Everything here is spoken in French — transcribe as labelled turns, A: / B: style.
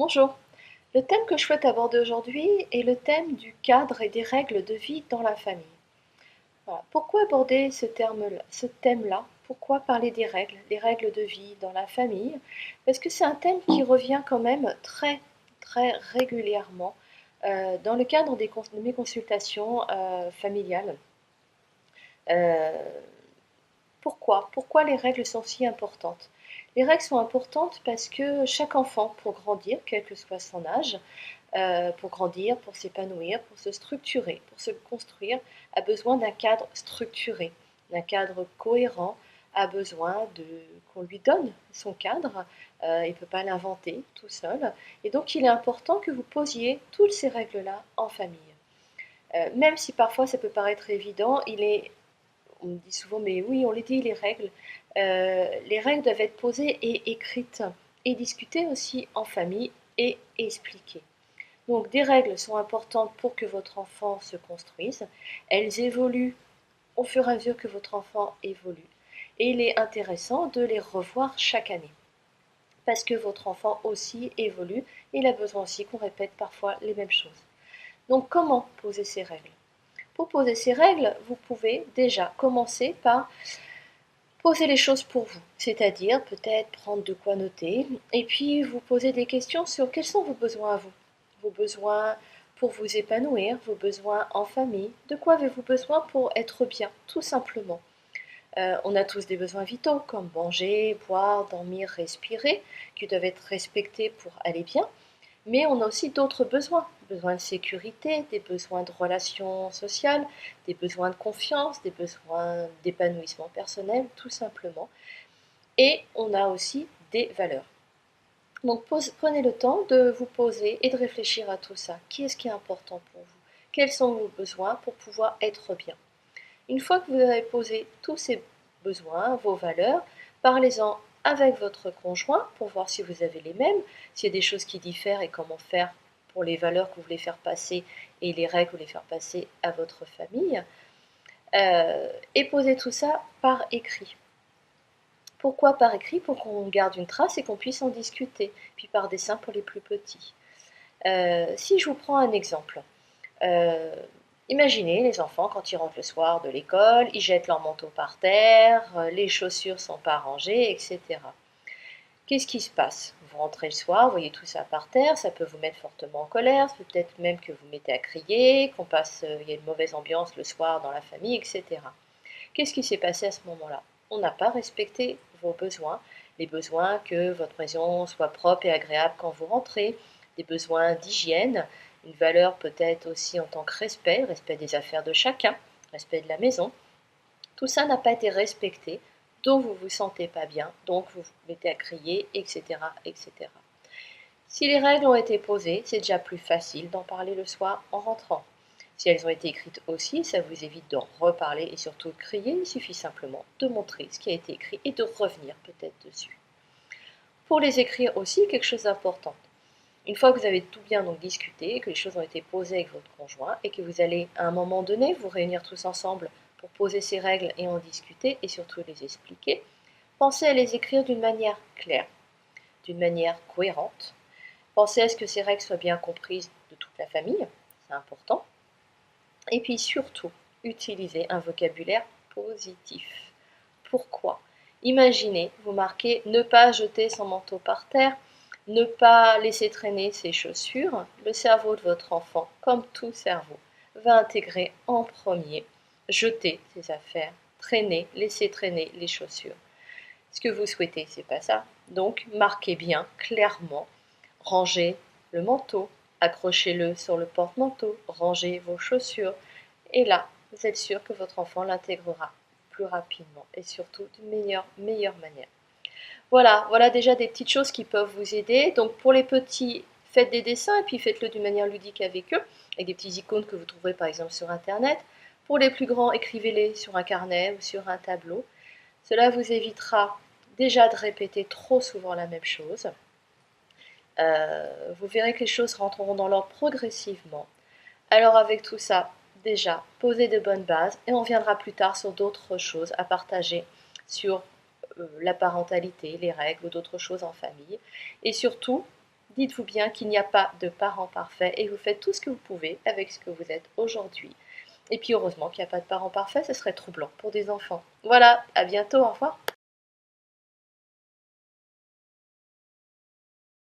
A: Bonjour. Le thème que je souhaite aborder aujourd'hui est le thème du cadre et des règles de vie dans la famille. Voilà. Pourquoi aborder ce thème-là? Pourquoi parler des règles de vie dans la famille? Parce que c'est un thème qui revient quand même très, très régulièrement dans le cadre de mes consultations familiales. Euh, Pourquoi les règles sont si importantes? Les règles sont importantes parce que chaque enfant, pour grandir, quel que soit son âge, pour grandir, pour s'épanouir, pour se structurer, pour se construire, a besoin d'un cadre structuré, d'un cadre cohérent, a besoin qu'on lui donne son cadre. Il ne peut pas l'inventer tout seul. Et donc il est important que vous posiez toutes ces règles-là en famille. Même si parfois ça peut paraître évident, on me dit souvent, mais oui, on les dit, les règles doivent être posées et écrites, et discutées aussi en famille et expliquées. Donc des règles sont importantes pour que votre enfant se construise. Elles évoluent au fur et à mesure que votre enfant évolue. Et il est intéressant de les revoir chaque année. Parce que votre enfant aussi évolue et il a besoin aussi qu'on répète parfois les mêmes choses. Donc comment poser ces règles? Pour poser ces règles, vous pouvez déjà commencer par poser les choses pour vous, c'est-à-dire peut-être prendre de quoi noter et puis vous poser des questions sur quels sont vos besoins à vous. Vos besoins pour vous épanouir, vos besoins en famille, de quoi avez-vous besoin pour être bien, tout simplement. On a tous des besoins vitaux comme manger, boire, dormir, respirer, qui doivent être respectés pour aller bien. Mais on a aussi d'autres besoins, besoins de sécurité, des besoins de relations sociales, des besoins de confiance, des besoins d'épanouissement personnel, tout simplement. Et on a aussi des valeurs. Donc prenez le temps de vous poser et de réfléchir à tout ça. Qu'est-ce qui est important pour vous? Quels sont vos besoins pour pouvoir être bien? Une fois que vous avez posé tous ces besoins, vos valeurs, parlez-en avec votre conjoint pour voir si vous avez les mêmes, s'il y a des choses qui diffèrent et comment faire pour les valeurs que vous voulez faire passer et les règles que vous voulez faire passer à votre famille. Et posez tout ça par écrit. Pourquoi par écrit? Pour qu'on garde une trace et qu'on puisse en discuter, puis par dessin pour les plus petits. Si je vous prends un exemple, euh, imaginez les enfants quand ils rentrent le soir de l'école, ils jettent leur manteau par terre, les chaussures sont pas rangées, etc. Qu'est-ce qui se passe? Vous rentrez le soir, vous voyez tout ça par terre, ça peut vous mettre fortement en colère, peut-être même que vous mettez à crier, il y a une mauvaise ambiance le soir dans la famille, etc. Qu'est-ce qui s'est passé à ce moment-là? On n'a pas respecté vos besoins, les besoins que votre maison soit propre et agréable quand vous rentrez, des besoins d'hygiène, une valeur peut-être aussi en tant que respect des affaires de chacun, respect de la maison. Tout ça n'a pas été respecté, donc vous ne vous sentez pas bien, donc vous vous mettez à crier, etc., etc. Si les règles ont été posées, c'est déjà plus facile d'en parler le soir en rentrant. Si elles ont été écrites aussi, ça vous évite d'en reparler et surtout de crier, il suffit simplement de montrer ce qui a été écrit et de revenir peut-être dessus. Pour les écrire aussi, quelque chose d'important. Une fois que vous avez tout bien donc discuté, que les choses ont été posées avec votre conjoint et que vous allez à un moment donné vous réunir tous ensemble pour poser ces règles et en discuter et surtout les expliquer, pensez à les écrire d'une manière claire, d'une manière cohérente. Pensez à ce que ces règles soient bien comprises de toute la famille, c'est important. Et puis surtout, utilisez un vocabulaire positif. Pourquoi? Imaginez, vous marquez ne pas jeter son manteau par terre, ne pas laisser traîner ses chaussures. Le cerveau de votre enfant, comme tout cerveau, va intégrer en premier jeter ses affaires, laisser traîner les chaussures. Ce que vous souhaitez, c'est pas ça. Donc, marquez bien, clairement, rangez le manteau, accrochez-le sur le porte-manteau, rangez vos chaussures. Et là, vous êtes sûr que votre enfant l'intégrera plus rapidement et surtout d'une meilleure manière. Voilà déjà des petites choses qui peuvent vous aider. Donc pour les petits, faites des dessins et puis faites-le d'une manière ludique avec eux, avec des petits icônes que vous trouverez par exemple sur Internet. Pour les plus grands, écrivez-les sur un carnet ou sur un tableau. Cela vous évitera déjà de répéter trop souvent la même chose. Vous verrez que les choses rentreront dans l'ordre progressivement. Alors avec tout ça, déjà, posez de bonnes bases et on viendra plus tard sur d'autres choses à partager sur la parentalité, les règles ou d'autres choses en famille. Et surtout, Dites-vous bien qu'il n'y a pas de parents parfaits et vous faites tout ce que vous pouvez avec ce que vous êtes aujourd'hui. Et puis heureusement qu'il n'y a pas de parents parfaits, ce serait troublant pour des enfants. Voilà, à bientôt, au revoir.